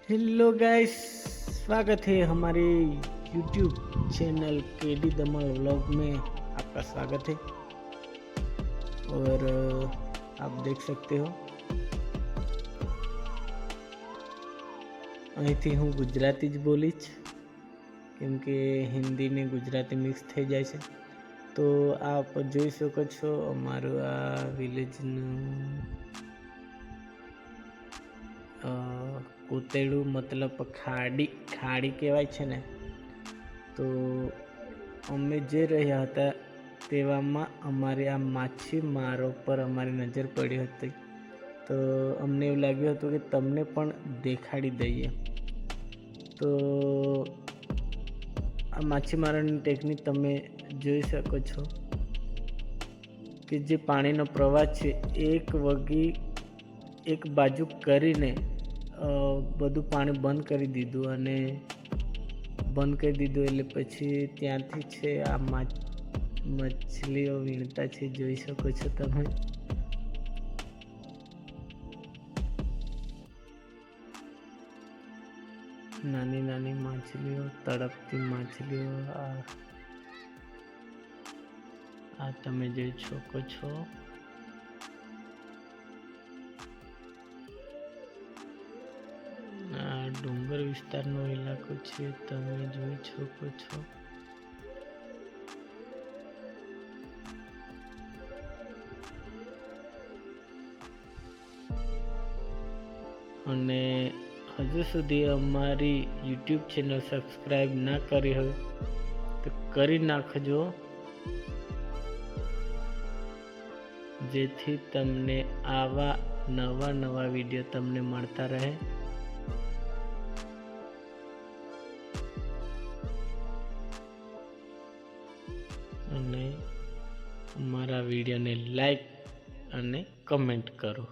Hello guys, स्वागत है हमारे यूट्यूब चैनल केडी दमन व्लॉग में। आपका स्वागत है। और आप देख सकते हो અહીંથી હું ગુજરાતી જ બોલીશ, કેમ કે હિન્દી ને ગુજરાતી મિક્સ થઈ જાય છે। તો આપ જોઈ શકો છો અમારું આ વિલેજનું કોતેડું, મતલબ ખાડી કહેવાય છે ને। તો અમે જે રહ્યા હતા તેવામાં અમારી આ માછીમારો પર અમારી નજર પડી હતી। તો અમને એવું લાગ્યું હતું કે તમને પણ દેખાડી દઈએ। તો આ માછીમારોની ટેકનિક તમે જોઈ શકો છો કે જે પાણીનો પ્રવાહ છે એક બાજુ કરીને બધું પાણી બંધ કરી દીધું, અને બંધ કરી દીધું એટલે પછી ત્યાંથી છે આ મછલીઓ વીણતા છે, જોઈ શકો છો તમે। નાની નાની માછલીઓ, તડપતી માછલીઓ આ તમે જોઈ શકો છો। આ ડુંગર વિસ્તારનો ઇલાકો છે, તમે જોઈ શકો છો। અને હજુ સુધી અમારી યુટ્યુબ ચેનલ સબસ્ક્રાઈબ ના કરી હોય તો કરી નાખજો, જેથી તમને આવા નવા વિડીયો તમને મળતા રહે। અને અમારા વિડીયોને લાઈક અને કમેન્ટ કરો।